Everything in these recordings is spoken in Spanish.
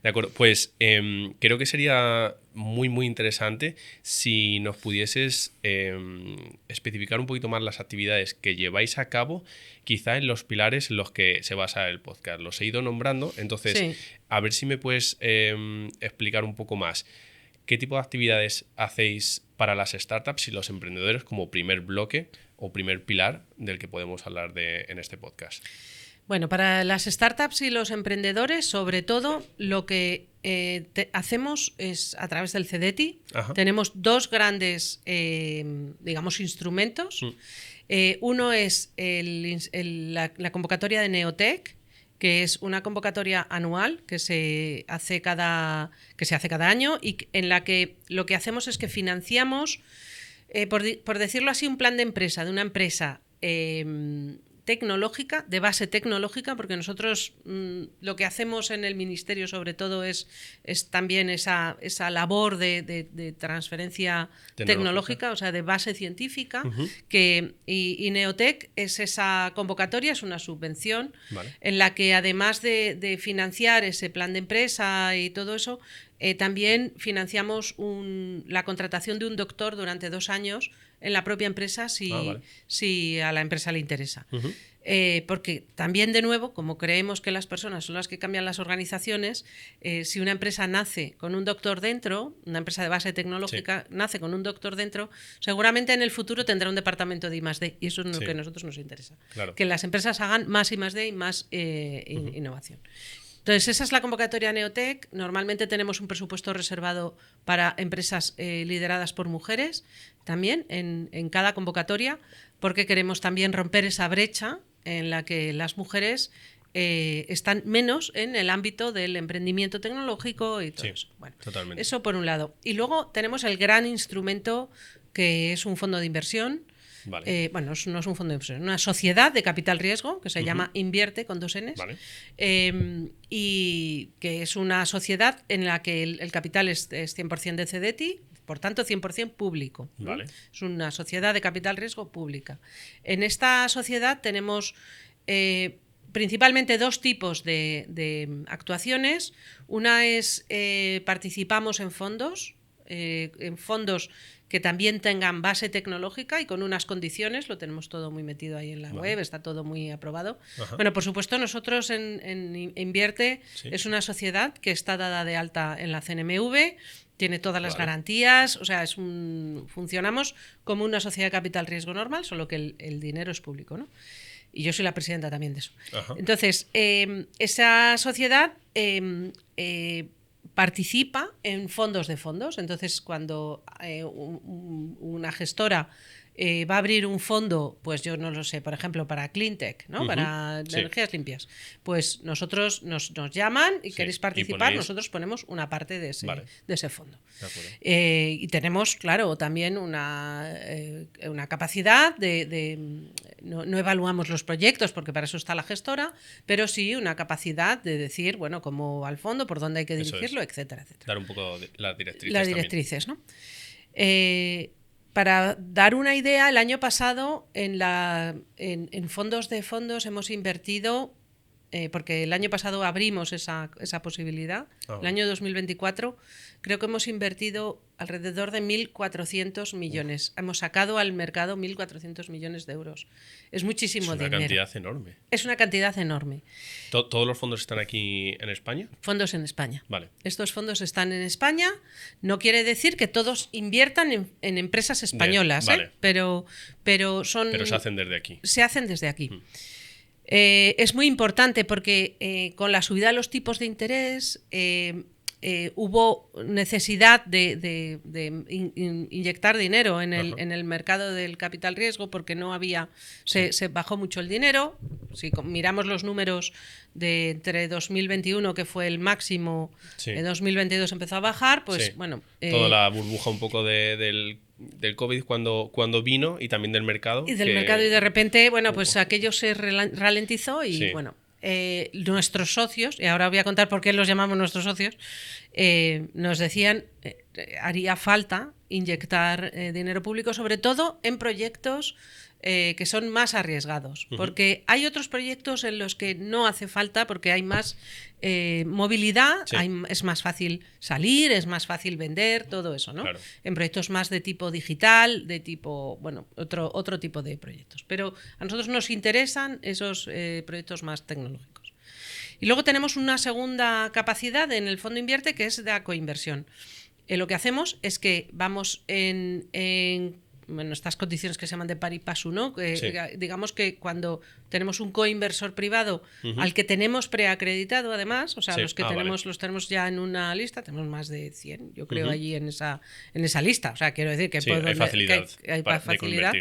De acuerdo, pues creo que sería muy, muy interesante si nos pudieses especificar un poquito más las actividades que lleváis a cabo, quizá en los pilares en los que se basa el podcast. Los he ido nombrando, entonces Sí. a ver si me puedes explicar un poco más qué tipo de actividades hacéis para las startups y los emprendedores como primer bloque o primer pilar del que podemos hablar en este podcast. Bueno, para las startups y los emprendedores, sobre todo, lo que hacemos es a través del CDETI. Ajá. Tenemos dos grandes, digamos, instrumentos. Uno es la convocatoria de Neotec, que es una convocatoria anual que se hace cada año y en la que lo que hacemos es que financiamos, por decirlo así, un plan de empresa, de una empresa tecnológica, de base tecnológica, porque nosotros lo que hacemos en el ministerio sobre todo es también esa labor de transferencia tecnológica, o sea, de base científica, y Neotec es esa convocatoria, es una subvención en la que además de financiar ese plan de empresa y todo eso, también financiamos la contratación de un doctor durante 2 años en la propia empresa si a la empresa le interesa. Porque también, de nuevo, como creemos que las personas son las que cambian las organizaciones, si una empresa nace con un doctor dentro, una empresa de base tecnológica nace con un doctor dentro, seguramente en el futuro tendrá un departamento de I+D, y eso es lo que a nosotros nos interesa. Claro. Que las empresas hagan más I+D y más innovación. Entonces, esa es la convocatoria Neotec. Normalmente tenemos un presupuesto reservado para empresas lideradas por mujeres, también en cada convocatoria, porque queremos también romper esa brecha en la que las mujeres están menos en el ámbito del emprendimiento tecnológico y todo eso. Bueno, totalmente. Eso por un lado. Y luego tenemos el gran instrumento que es un fondo de inversión. Vale. Bueno, no es un fondo de inversión, es una sociedad de capital riesgo que se llama Invierte con 2 Ns. Vale. Y que es una sociedad en la que el capital es 100% de CDETI, por tanto 100% público. Vale. Es una sociedad de capital riesgo pública. En esta sociedad tenemos principalmente 2 tipos de actuaciones. Una es participamos en fondos que también tengan base tecnológica y con unas condiciones, lo tenemos todo muy metido ahí en la web, está todo muy aprobado. Ajá. Bueno, por supuesto, nosotros en Invierte es una sociedad que está dada de alta en la CNMV, tiene todas las garantías, o sea, funcionamos como una sociedad de capital riesgo normal, solo que el dinero es público, ¿no? Y yo soy la presidenta también de eso. Ajá. Entonces, esa sociedad participa en fondos de fondos. Entonces, cuando una gestora va a abrir un fondo, pues yo no lo sé, por ejemplo, para Cleantech, ¿no? Para energías limpias, pues nosotros nos llaman y queréis participar, nosotros ponemos una parte de ese fondo. Y tenemos, claro, también una capacidad no evaluamos los proyectos porque para eso está la gestora, pero sí una capacidad de decir, bueno, cómo va el fondo, por dónde hay que dirigirlo, etcétera, etcétera. Dar un poco las directrices. Las directrices, ¿no? Para dar una idea, el año pasado en fondos de fondos hemos invertido, porque el año pasado abrimos esa posibilidad, el año 2024 creo que hemos invertido alrededor de 1.400 millones. Hemos sacado al mercado 1.400 millones de euros. Es muchísimo dinero. Es una cantidad enorme. Es una cantidad enorme. ¿Todos los fondos están aquí en España? Fondos en España. Vale. Estos fondos están en España. No quiere decir que todos inviertan en empresas españolas, vale. Pero se hacen desde aquí. Se hacen desde aquí. Es muy importante porque con la subida de los tipos de interés hubo necesidad de inyectar dinero en el mercado del capital riesgo porque no había, se bajó mucho el dinero. Si miramos los números de entre 2021, que fue el máximo, en 2022 empezó a bajar, pues bueno. Toda la burbuja un poco del COVID cuando vino y también del mercado. Y del mercado, y de repente, bueno, pues aquello se ralentizó y bueno. Nuestros socios, y ahora voy a contar por qué los llamamos nuestros socios, nos decían haría falta inyectar dinero público, sobre todo en proyectos que son más arriesgados, porque hay otros proyectos en los que no hace falta porque hay más movilidad, es más fácil salir, es más fácil vender, todo eso, ¿no? Claro. En proyectos más de tipo digital, de tipo, bueno, otro tipo de proyectos. Pero a nosotros nos interesan esos proyectos más tecnológicos. Y luego tenemos una segunda capacidad en el fondo Invierte, que es la coinversión. Lo que hacemos es que vamos en estas condiciones que se llaman de pari passu, ¿no? Digamos que cuando tenemos un coinversor privado al que tenemos preacreditado, además, o sea, los que los tenemos ya en una lista, tenemos más de 100, yo creo, allí en esa lista. O sea, quiero decir que hay facilidad, hay facilidad.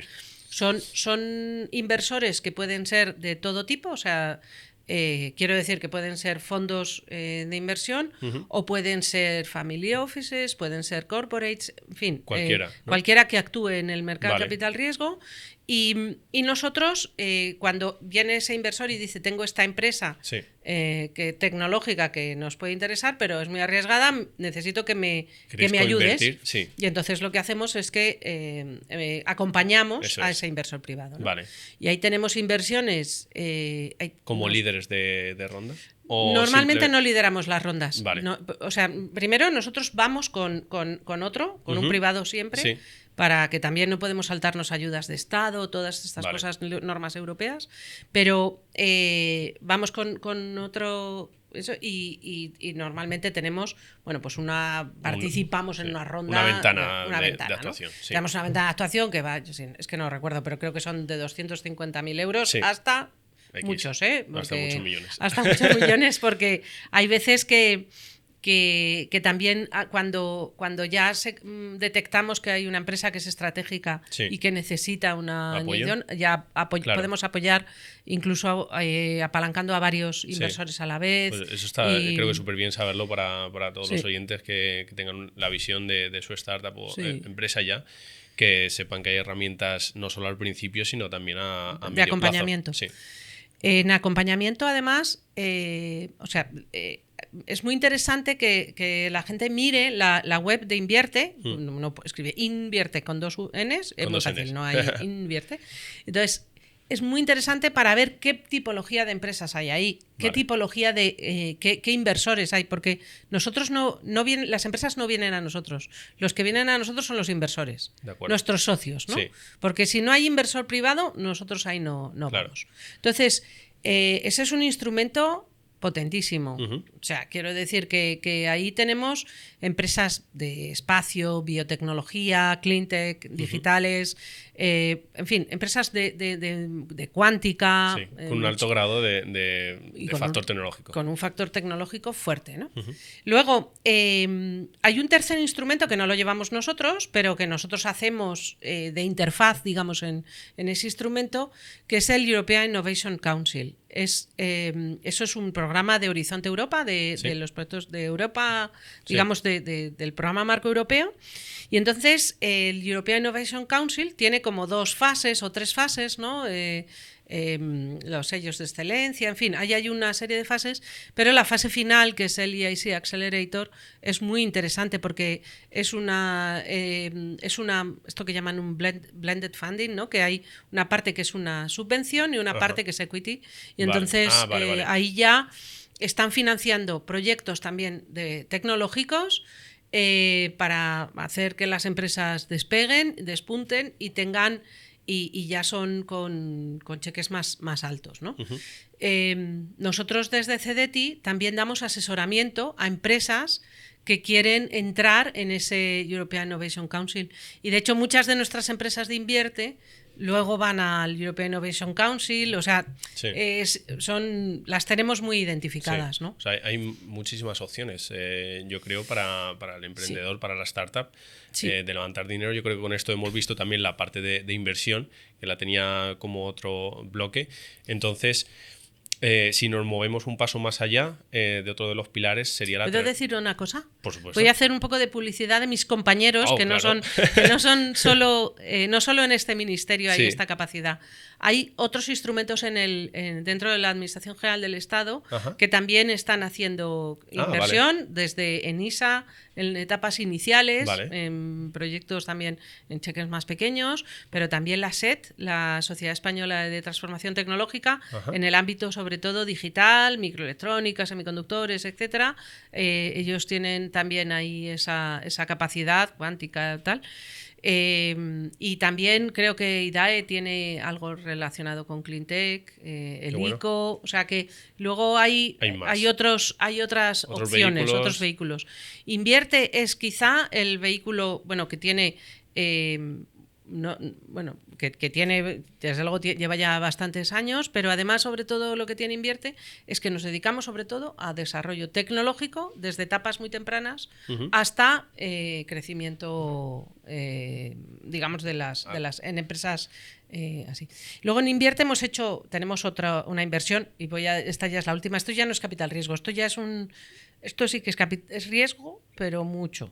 Son inversores que pueden ser de todo tipo, o sea, quiero decir que pueden ser fondos de inversión o pueden ser family offices, pueden ser corporates, en fin, cualquiera que actúe en el mercado de capital riesgo. Y nosotros, cuando viene ese inversor y dice, tengo esta empresa tecnológica que nos puede interesar, pero es muy arriesgada, necesito que me ayudes. Y entonces lo que hacemos es que acompañamos a ese inversor privado, ¿no? Y ahí tenemos inversiones. ¿Como líderes de ronda? Normalmente no lideramos las rondas. No, o sea, primero nosotros vamos con un privado siempre, para que también no podemos saltarnos ayudas de Estado, todas estas cosas, normas europeas, pero vamos con otro. Eso, y normalmente tenemos, bueno, pues participamos en una ronda. Una ventana de actuación. ¿no? Tenemos una ventana de actuación que va, es que no recuerdo, pero creo que son de 250.000 euros hasta muchos, hasta muchos millones. Hasta muchos millones, porque hay veces que también cuando ya detectamos que hay una empresa que es estratégica y que necesita una añadición, ya podemos apoyar incluso apalancando a varios inversores a la vez. Pues eso está, creo que súper bien saberlo para todos los oyentes que tengan la visión de su startup o empresa ya, que sepan que hay herramientas no solo al principio, sino también a medio acompañamiento. Plazo. En acompañamiento, además, es muy interesante que la gente mire la web de Invierte. Uno escribe Invierte con 2 Ns, es muy fácil, no hay Invierte. Entonces, es muy interesante para ver qué tipología de empresas hay ahí, qué tipología de qué inversores hay, porque nosotros las empresas no vienen a nosotros. Los que vienen a nosotros son los inversores, nuestros socios, ¿no? Porque si no hay inversor privado, nosotros ahí no vamos. Entonces, ese es un instrumento potentísimo. O sea, quiero decir que ahí tenemos empresas de espacio, biotecnología, cleantech, digitales, en fin, empresas de cuántica. Con un alto grado de factor tecnológico. Con un factor tecnológico fuerte, ¿no? Luego, hay un tercer instrumento que no lo llevamos nosotros, pero que nosotros hacemos de interfaz, digamos, en ese instrumento, que es el European Innovation Council. Eso es un programa de Horizonte Europa, de los proyectos de Europa, digamos, del programa marco europeo. Y entonces el European Innovation Council tiene como 2 fases o 3 fases, ¿no? Los sellos de excelencia, en fin, ahí hay una serie de fases, pero la fase final, que es el EIC Accelerator, es muy interesante porque es esto que llaman un blended funding, ¿no? Que hay una parte que es una subvención y una parte que es equity, y entonces ahí ya están financiando proyectos también tecnológicos para hacer que las empresas despeguen, despunten y tengan y ya son con cheques más altos, ¿no? Nosotros desde CDTI también damos asesoramiento a empresas que quieren entrar en ese European Innovation Council. Y de hecho muchas de nuestras empresas de Invierte luego van al European Innovation Council, o sea, las tenemos muy identificadas, ¿no? O sea, hay muchísimas opciones, yo creo, para el emprendedor, para la startup, de levantar dinero. Yo creo que con esto hemos visto también la parte de inversión, que la tenía como otro bloque. Entonces, si nos movemos un paso más allá, de otro de los pilares sería la... ¿Puedo decir una cosa? Por supuesto. Voy a hacer un poco de publicidad de mis compañeros que no son solo no solo en este ministerio hay esta capacidad. Hay otros instrumentos dentro de la Administración General del Estado que también están haciendo inversión desde ENISA, en etapas iniciales, en proyectos también en cheques más pequeños, pero también la SET, la Sociedad Española de Transformación Tecnológica, en el ámbito sobre todo digital, microelectrónica, semiconductores, etcétera. Ellos tienen también ahí esa capacidad cuántica tal. Y también creo que IDAE tiene algo relacionado con Cleantech, el ICO, o sea que luego hay otras opciones, otros vehículos. Invierte es quizá el vehículo que tiene que tiene, desde luego lleva ya bastantes años, pero además sobre todo lo que tiene Invierte es que nos dedicamos sobre todo a desarrollo tecnológico desde etapas muy tempranas hasta crecimiento, digamos, en empresas así. Luego en Invierte tenemos una inversión y esta ya es la última. Esto ya no es capital riesgo, esto sí que es riesgo, pero mucho.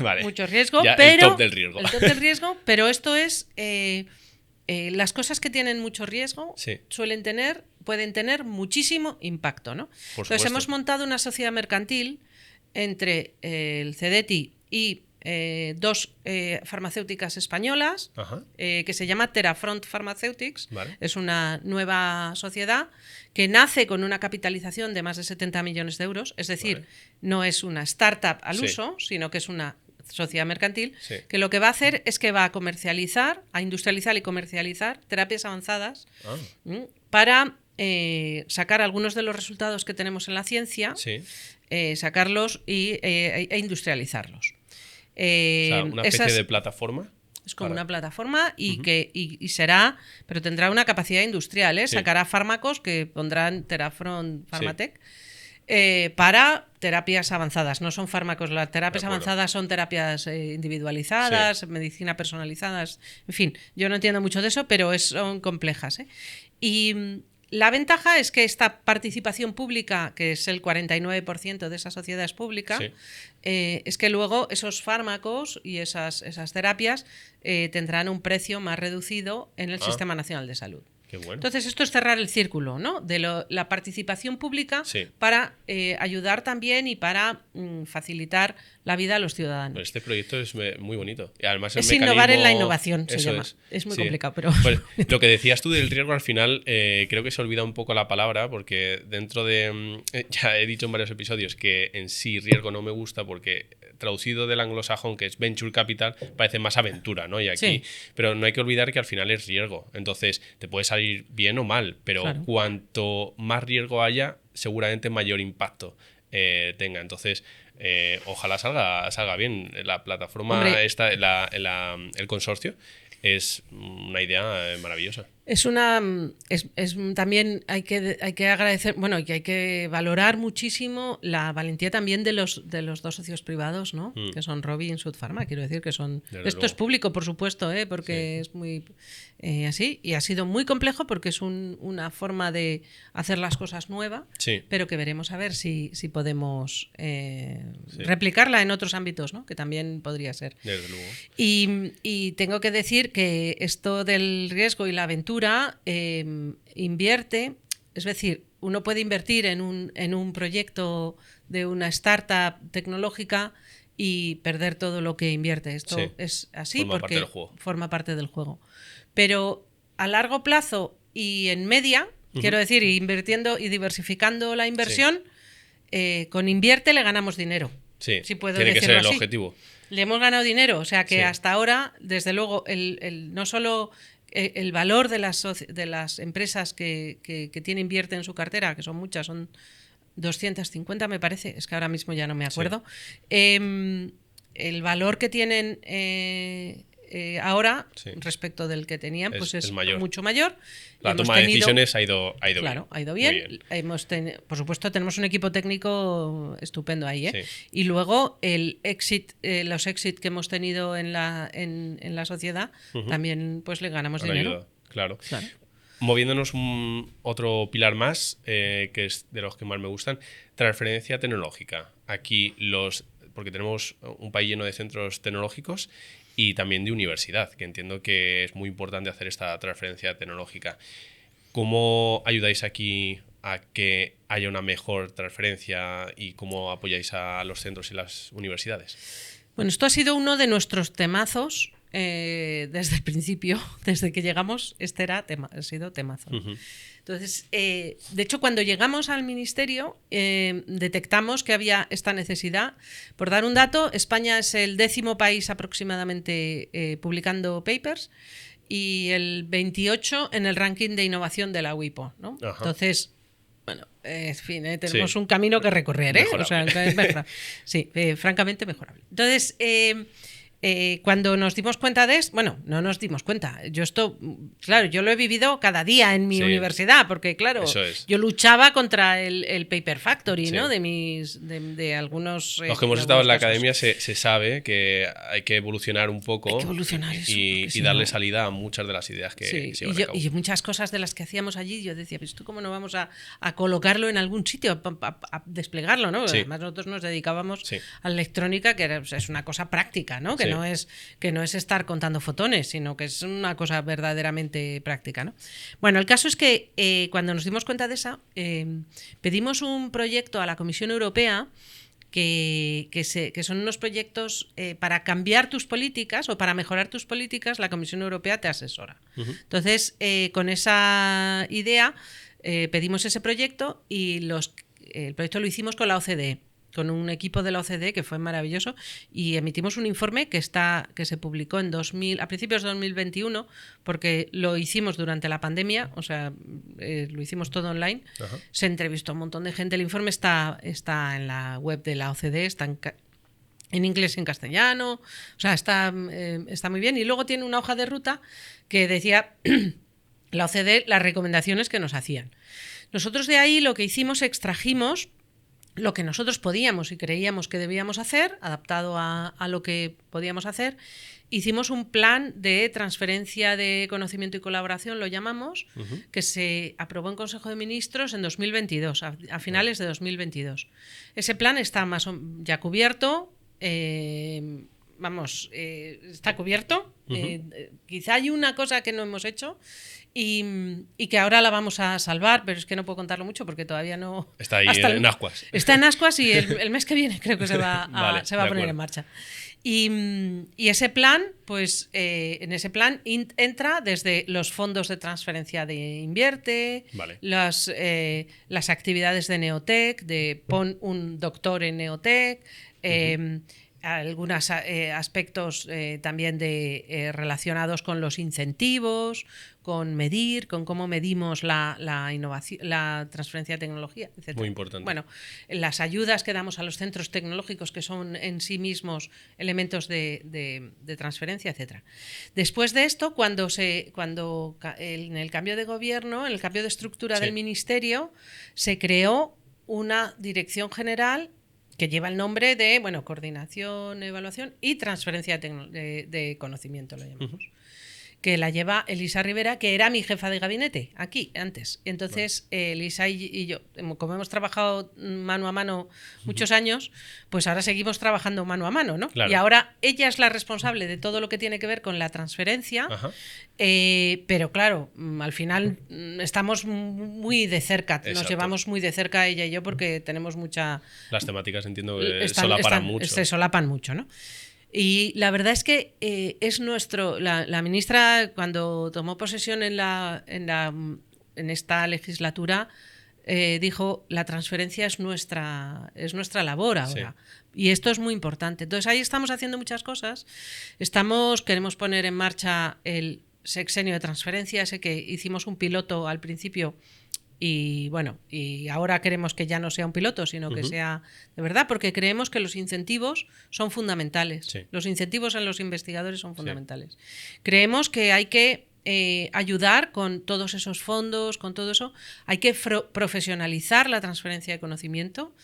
Vale. Mucho riesgo, ya pero el top del riesgo. El top del riesgo, pero esto es las cosas que tienen mucho riesgo pueden tener muchísimo impacto, ¿no? Entonces hemos montado una sociedad mercantil entre el CEDETI y dos farmacéuticas españolas que se llama Terafront Pharmaceutics. Es una nueva sociedad que nace con una capitalización de más de 70 millones de euros, es decir, no es una startup al uso, sino que es una sociedad mercantil que lo que va a hacer es que va a industrializar y comercializar terapias avanzadas para sacar algunos de los resultados que tenemos en la ciencia, sacarlos e industrializarlos. O sea, una especie de plataforma. Es como una plataforma y será, pero tendrá una capacidad industrial, sacará fármacos que pondrán Terafront Pharmatech para terapias avanzadas. No son fármacos, las terapias avanzadas son terapias individualizadas, medicina personalizadas, en fin, yo no entiendo mucho de eso, pero son complejas. Y la ventaja es que esta participación pública, que es el 49% de esa sociedad es pública, es que luego esos fármacos y esas terapias tendrán un precio más reducido en el Sistema Nacional de Salud. Qué bueno. Entonces esto es cerrar el círculo, ¿no? De la participación pública para ayudar también y para facilitar la vida a los ciudadanos. Pues este proyecto es muy bonito. Y además es innovar en la innovación, se llama. Es muy complicado, pero... Pues, lo que decías tú del riesgo al final, creo que se olvida un poco la palabra, porque dentro de... ya he dicho en varios episodios que en sí riesgo no me gusta porque traducido del anglosajón, que es venture capital, parece más aventura, ¿no? Y aquí, pero no hay que olvidar que al final es riesgo. Entonces, te puede salir bien o mal, pero cuanto más riesgo haya, seguramente mayor impacto tenga. Entonces, ojalá salga bien. La plataforma el consorcio es una idea maravillosa. También hay que agradecer, y hay que valorar muchísimo la valentía también de los dos socios privados, ¿no? Que son Rovi y Insud Pharma, quiero decir que son... Esto es público, por supuesto, porque es muy así, y ha sido muy complejo porque es una forma de hacer las cosas nueva, pero que veremos a ver si podemos replicarla en otros ámbitos, ¿no? Que también podría ser. Desde luego. Y tengo que decir que esto del riesgo y la aventura invierte, es decir, uno puede invertir en un proyecto de una startup tecnológica y perder todo lo que invierte. Esto es así porque forma parte del juego. Pero a largo plazo y en media, quiero decir, invirtiendo y diversificando la inversión, con Invierte le ganamos dinero. Sí, si puedo tiene que ser el así. objetivo. Le hemos ganado dinero, o sea que hasta ahora, desde luego, no solo el valor de las empresas que tiene Invierte en su cartera, que son muchas, son 250 me parece, es que ahora mismo ya no me acuerdo, el valor que tienen ahora respecto del que tenían pues es mucho mayor. La toma de decisiones ha ido bien. Claro, ha ido bien. Por supuesto, tenemos un equipo técnico estupendo ahí. Y luego los exit que hemos tenido en la sociedad, también pues le ganamos dinero. Claro. Moviéndonos otro pilar más, que es de los que más me gustan, transferencia tecnológica. Aquí porque tenemos un país lleno de centros tecnológicos y también de universidad, que entiendo que es muy importante hacer esta transferencia tecnológica. ¿Cómo ayudáis aquí a que haya una mejor transferencia y cómo apoyáis a los centros y las universidades? Bueno, esto ha sido uno de nuestros temazos desde el principio, desde que llegamos, ha sido temazo. Uh-huh. Entonces, de hecho, cuando llegamos al ministerio, detectamos que había esta necesidad. Por dar un dato, España es el 10º país aproximadamente publicando papers y el 28 en el ranking de innovación de la WIPO, ¿no? Entonces, bueno, en fin, tenemos un camino que recorrer, ¿eh? O sea, es mejorable. Sí, francamente mejorable. Entonces, cuando nos dimos cuenta de esto, bueno, no nos dimos cuenta. Claro, yo lo he vivido cada día en mi universidad, porque claro, yo luchaba contra el Paper Factory, ¿no? De algunos... Los que hemos estado en la academia se sabe que hay que evolucionar un poco. Hay que evolucionar eso, y darle salida a muchas de las ideas que se llevan a cabo. Y muchas cosas de las que hacíamos allí, yo decía, pues ¿tú cómo no vamos a colocarlo en algún sitio, a desplegarlo, ¿no? Además nosotros nos dedicábamos a la electrónica, que es una cosa práctica, ¿no? Que no es estar contando fotones, sino que es una cosa verdaderamente práctica, ¿no? Bueno, el caso es que cuando nos dimos cuenta de esa, pedimos un proyecto a la Comisión Europea que son unos proyectos para cambiar tus políticas o para mejorar tus políticas. La Comisión Europea te asesora. Uh-huh. Entonces, con esa idea, pedimos ese proyecto y el proyecto lo hicimos con la OCDE, con un equipo de la OCDE que fue maravilloso, y emitimos un informe que se publicó a principios de 2021, porque lo hicimos durante la pandemia, o sea, lo hicimos todo online. Uh-huh. Se entrevistó a un montón de gente. El informe está en la web de la OCDE, está en inglés y en castellano, o sea, está muy bien. Y luego tiene una hoja de ruta que decía la OCDE las recomendaciones que nos hacían. Nosotros de ahí lo que hicimos, extrajimos lo que nosotros podíamos y creíamos que debíamos hacer, adaptado a lo que podíamos hacer. Hicimos un plan de transferencia de conocimiento y colaboración, lo llamamos, uh-huh, que se aprobó en Consejo de Ministros en 2022, a finales de 2022. Ese plan está ya cubierto, está cubierto. Uh-huh. Quizá hay una cosa que no hemos hecho y que ahora la vamos a salvar, pero es que no puedo contarlo mucho porque todavía no... Está ahí en ascuas. Está en ascuas y el mes que viene creo que se va a poner en marcha. Y ese plan, pues en ese plan entra desde los fondos de transferencia de Invierte, las actividades de Neotec, de pon un doctor en Neotec, uh-huh, algunos aspectos también relacionados con los incentivos, con medir, con cómo medimos la innovación, la transferencia de tecnología, etc. Muy importante. Bueno, las ayudas que damos a los centros tecnológicos, que son en sí mismos elementos de transferencia, etc. Después de esto, cuando en el cambio de gobierno, en el cambio de estructura del ministerio, se creó una dirección general que lleva el nombre de, coordinación, evaluación y transferencia de conocimiento, lo llamamos. Uh-huh. Que la lleva Elisa Rivera, que era mi jefa de gabinete aquí antes. Entonces, Elisa y yo, como hemos trabajado mano a mano muchos años, pues ahora seguimos trabajando mano a mano, ¿no? Claro. Y ahora ella es la responsable de todo lo que tiene que ver con la transferencia, pero claro, al final estamos muy de cerca. Exacto. Nos llevamos muy de cerca ella y yo porque tenemos mucha... Las temáticas entiendo que solapan mucho. Se solapan mucho, ¿no? Y la verdad es que la ministra, cuando tomó posesión en esta legislatura, dijo: la transferencia es nuestra labor ahora. Sí. Y esto es muy importante. Entonces ahí estamos haciendo muchas cosas. Queremos poner en marcha el sexenio de transferencia, ese que hicimos un piloto al principio. Y ahora queremos que ya no sea un piloto, sino que sea de verdad, porque creemos que los incentivos son fundamentales. Sí. Los incentivos en los investigadores son fundamentales. Sí. Creemos que hay que ayudar con todos esos fondos, con todo eso. Hay que profesionalizar la transferencia de conocimiento,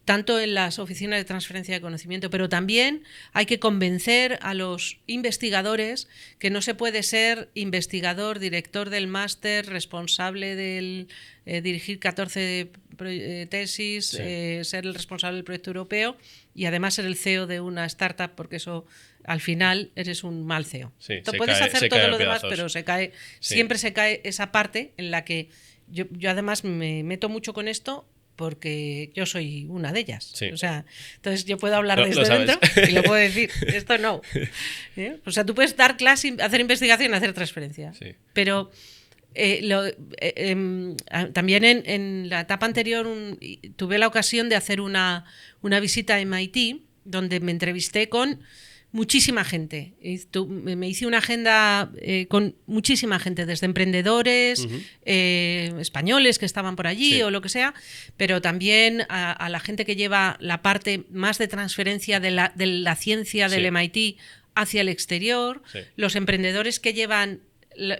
tanto en las oficinas de transferencia de conocimiento, pero también hay que convencer a los investigadores que no se puede ser investigador, director del máster, responsable del dirigir 14 tesis, ser el responsable del proyecto europeo y además ser el CEO de una startup, porque eso al final eres un mal CEO. Sí, puedes hacer todo lo demás, pero sí. siempre se cae esa parte en la que yo además me meto mucho con esto porque yo soy una de ellas. Sí. O sea, entonces yo puedo hablar desde dentro y lo puedo decir. Esto no. O sea, tú puedes dar clase, hacer investigación, hacer transferencia. Sí. Pero también en la etapa anterior tuve la ocasión de hacer una visita a MIT donde me entrevisté con muchísima gente. Me hice una agenda con muchísima gente, desde emprendedores españoles que estaban por allí o lo que sea, pero también a la gente que lleva la parte más de transferencia de la ciencia del MIT hacia el exterior, los emprendedores que llevan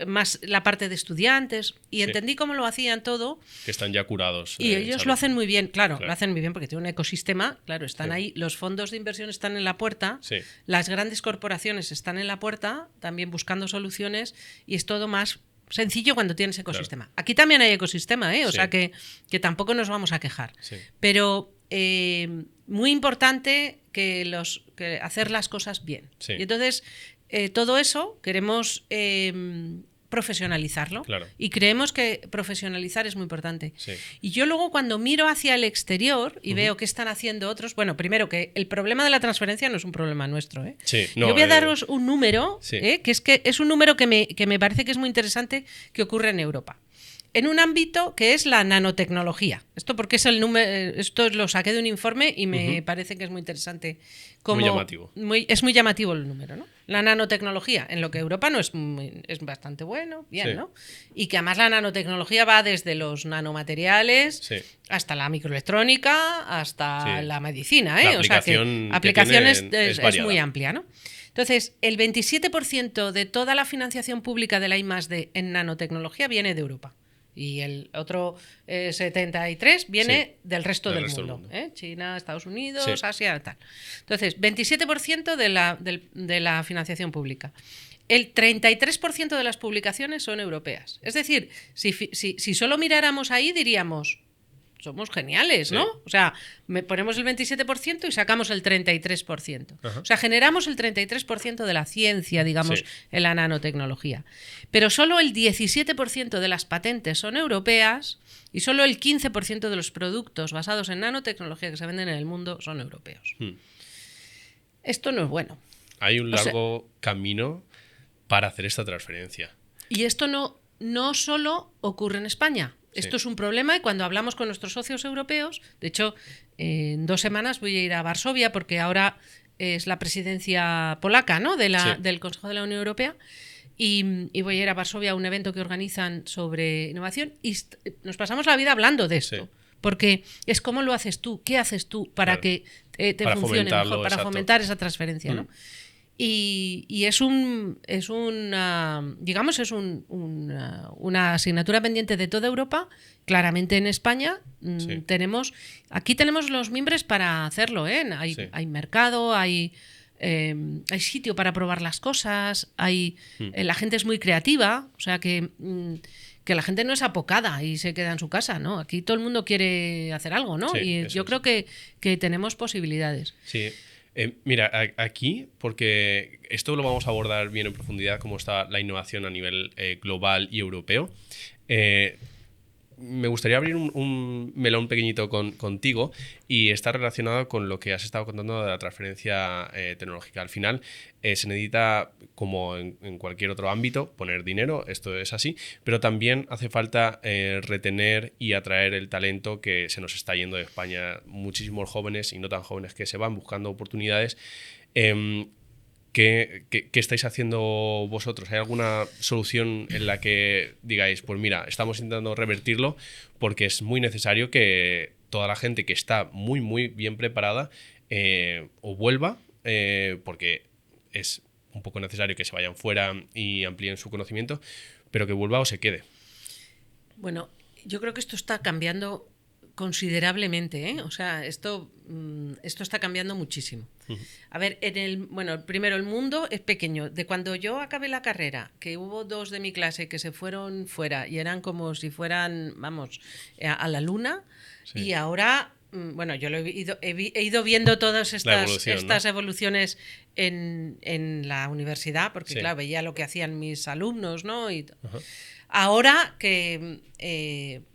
más la parte de estudiantes, y entendí cómo lo hacían todo. Que están ya curados. Y ellos lo hacen muy bien, claro, lo hacen muy bien porque tiene un ecosistema, claro, están ahí, los fondos de inversión están en la puerta, las grandes corporaciones están en la puerta, también buscando soluciones, y es todo más sencillo cuando tienes ecosistema. Aquí también hay ecosistema, o sea que tampoco nos vamos a quejar. Pero muy importante que hacer las cosas bien. Y entonces todo eso queremos profesionalizarlo y creemos que profesionalizar es muy importante. Y yo luego cuando miro hacia el exterior y veo qué están haciendo otros, bueno, primero que el problema de la transferencia no es un problema nuestro. Yo voy a daros un número, que es un número que me parece que es muy interesante que ocurre en Europa. En un ámbito que es la nanotecnología. Esto porque es el número, esto lo saqué de un informe y me parece que es muy interesante. Muy llamativo. Es muy llamativo el número, ¿no? La nanotecnología, en lo que Europa no es bastante bueno, bien, ¿no? Y que además la nanotecnología va desde los nanomateriales hasta la microelectrónica, hasta la medicina, La o sea que aplicaciones es muy amplia, ¿no? Entonces, el 27% de toda la financiación pública de la I+D en nanotecnología viene de Europa. Y el otro 73% viene del resto del mundo. China, Estados Unidos, Asia, tal. Entonces, 27% de la financiación pública. El 33% de las publicaciones son europeas. Es decir, si solo miráramos ahí, diríamos, somos geniales, ¿no? O sea, ponemos el 27% y sacamos el 33%. O sea, generamos el 33% de la ciencia, digamos, en la nanotecnología. Pero solo el 17% de las patentes son europeas y solo el 15% de los productos basados en nanotecnología que se venden en el mundo son europeos. Esto no es bueno. Hay un largo camino para hacer esta transferencia. Y esto no solo ocurre en España. Esto es un problema y cuando hablamos con nuestros socios europeos, de hecho, en 2 semanas voy a ir a Varsovia porque ahora es la presidencia polaca, ¿no? del Consejo de la Unión Europea y voy a ir a Varsovia a un evento que organizan sobre innovación y nos pasamos la vida hablando de esto. Porque es cómo lo haces tú, qué haces tú para que te funcione mejor, para fomentar esa transferencia, ¿no? Y es una asignatura pendiente de toda Europa. Claramente en España tenemos los mimbres para hacerlo, hay mercado, hay sitio para probar las cosas, la gente es muy creativa, o sea que la gente no es apocada y se queda en su casa, ¿no? Aquí todo el mundo quiere hacer algo, ¿no? Y yo creo que tenemos posibilidades. Sí. Mira, aquí, porque esto lo vamos a abordar bien en profundidad, cómo está la innovación a nivel global y europeo. Me gustaría abrir un melón pequeñito contigo y está relacionado con lo que has estado contando de la transferencia tecnológica. Al final se necesita, como en cualquier otro ámbito, poner dinero, esto es así, pero también hace falta retener y atraer el talento que se nos está yendo de España. Muchísimos jóvenes y no tan jóvenes que se van buscando oportunidades. ¿Qué estáis haciendo vosotros? ¿Hay alguna solución en la que digáis, pues mira, estamos intentando revertirlo porque es muy necesario que toda la gente que está muy, muy bien preparada o vuelva, porque es un poco necesario que se vayan fuera y amplíen su conocimiento, pero que vuelva o se quede. Bueno, yo creo que esto está cambiando considerablemente, ¿eh? O sea, esto está cambiando muchísimo. A ver, primero, el mundo es pequeño. De cuando yo acabé la carrera, que hubo 2 de mi clase que se fueron fuera y eran como si fueran, vamos, a la luna, Sí. y ahora, bueno, yo he ido viendo todas estas evoluciones en la universidad, porque Sí. claro, veía lo que hacían mis alumnos, ¿no? Ajá. Ahora que,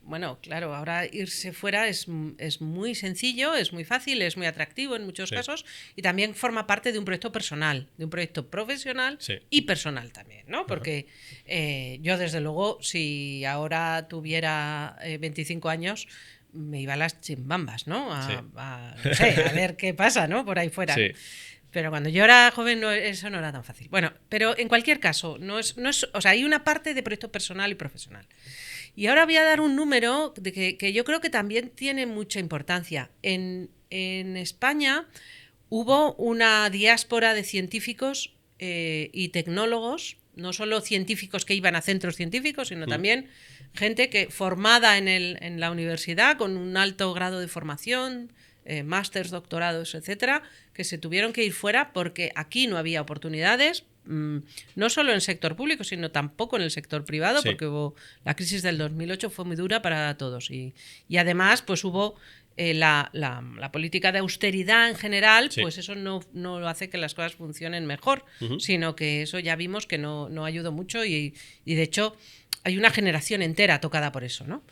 bueno, claro, ahora irse fuera es muy sencillo, es muy fácil, es muy atractivo en muchos Sí. casos, y también forma parte de un proyecto personal, de un proyecto profesional Sí. y personal también, ¿no? Porque yo, desde luego, si ahora tuviera 25 años, me iba a las chimbambas, ¿no? No sé, a ver qué pasa, ¿no? Por ahí fuera. Sí. Pero cuando yo era joven eso no era tan fácil. Bueno, pero en cualquier caso, o sea, hay una parte de proyecto personal y profesional. Y ahora voy a dar un número que yo creo que también tiene mucha importancia. En España hubo una diáspora de científicos y tecnólogos, no solo científicos que iban a centros científicos, sino también gente formada en la universidad con un alto grado de formación, másters, doctorados, etcétera, que se tuvieron que ir fuera porque aquí no había oportunidades, no solo en el sector público, sino tampoco en el sector privado, porque la crisis del 2008 fue muy dura para todos. Y además, pues hubo la política de austeridad en general, pues eso no hace que las cosas funcionen mejor, sino que eso ya vimos que no ayudó mucho y de hecho hay una generación entera tocada por eso, ¿no?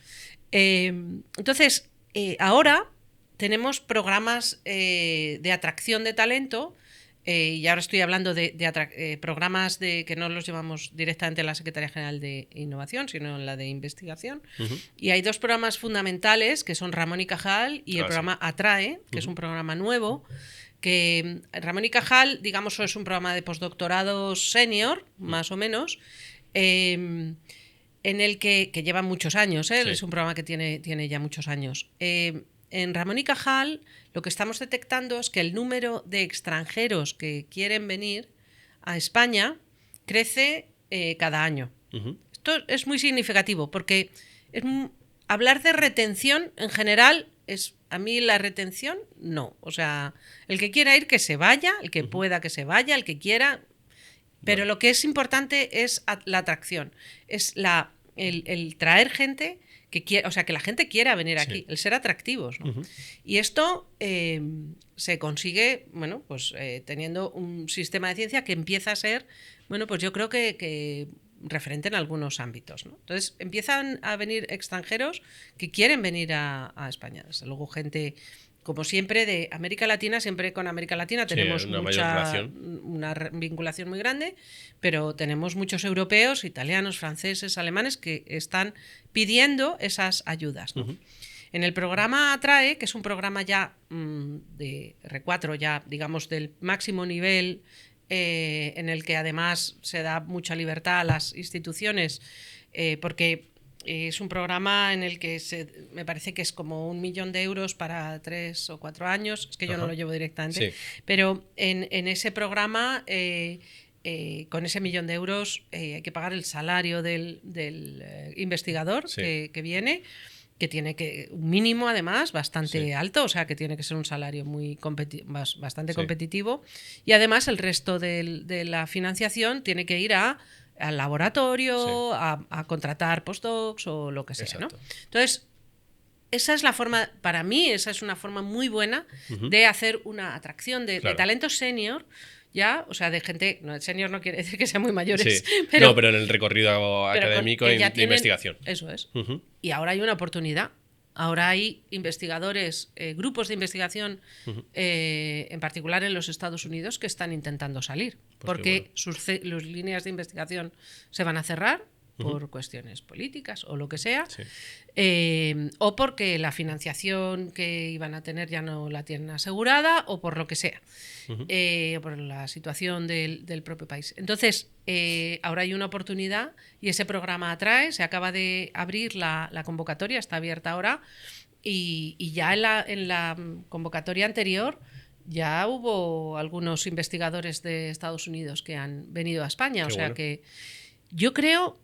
Entonces, ahora tenemos programas de atracción de talento, y ahora estoy hablando de programas que no los llevamos directamente a la Secretaría General de Innovación, sino en la de investigación. Y hay 2 programas fundamentales, que son Ramón y Cajal y el programa Atrae, que es un programa nuevo, que Ramón y Cajal, digamos, es un programa de postdoctorado senior, más o menos, en el que lleva muchos años, ¿eh? Es un programa que tiene ya muchos años. En Ramón y Cajal lo que estamos detectando es que el número de extranjeros que quieren venir a España crece cada año. Esto es muy significativo porque hablar de retención en general a mí la retención no. O sea, el que quiera ir que se vaya, el que pueda que se vaya, el que quiera. Pero lo que es importante es la atracción, es el traer gente que quiera, o sea, que la gente quiera venir aquí, el ser atractivos, ¿no? Y esto se consigue, bueno, pues teniendo un sistema de ciencia que empieza a ser, bueno, pues yo creo que referente en algunos ámbitos, ¿no? Entonces empiezan a venir extranjeros que quieren venir a España. Desde luego, gente, como siempre, de América Latina. Siempre con América Latina tenemos una vinculación muy grande, pero tenemos muchos europeos, italianos, franceses, alemanes que están pidiendo esas ayudas, ¿no? En el programa Atrae, que es un programa ya de R4, ya digamos del máximo nivel, en el que además se da mucha libertad a las instituciones, porque es un programa en el que me parece que es como 1 millón de euros para 3 o 4 años, es que yo no lo llevo directamente, pero en ese programa, con ese 1 millón de euros hay que pagar el salario del investigador que viene, que tiene un mínimo además bastante alto, o sea que tiene que ser un salario bastante competitivo, y además el resto de la financiación tiene que ir al laboratorio, a contratar postdocs o lo que sea, ¿no? Entonces, esa es la forma, para mí, esa es una forma muy buena de hacer una atracción de talento senior, ya, o sea, de gente, no, senior no quiere decir que sean muy mayores, pero en el recorrido académico de investigación. Eso es. Y ahora hay una oportunidad. Ahora hay investigadores, grupos de investigación, en particular en los Estados Unidos, que están intentando salir, porque sus líneas de investigación se van a cerrar por cuestiones políticas o lo que sea, o porque la financiación que iban a tener ya no la tienen asegurada, o por lo que sea, o por la situación del propio país. Entonces, ahora hay una oportunidad y ese programa Atrae, se acaba de abrir la convocatoria, está abierta ahora, y ya en la convocatoria anterior ya hubo algunos investigadores de Estados Unidos que han venido a España. Que yo creo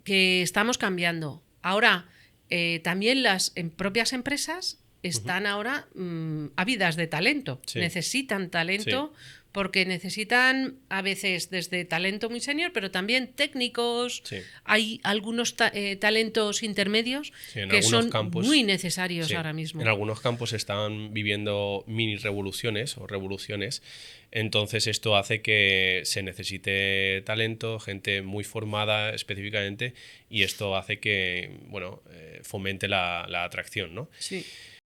que estamos cambiando. Ahora, también las propias empresas están ahora ávidas de talento, Sí. necesitan talento. Sí. Porque necesitan a veces desde talento muy senior, pero también técnicos. Sí. Hay algunos talentos intermedios Sí, que son campos, muy necesarios sí, ahora mismo. En algunos campos están viviendo mini revoluciones o revoluciones. Entonces esto hace que se necesite talento, gente muy formada específicamente, y esto hace que, bueno, fomente la atracción, ¿no? Sí.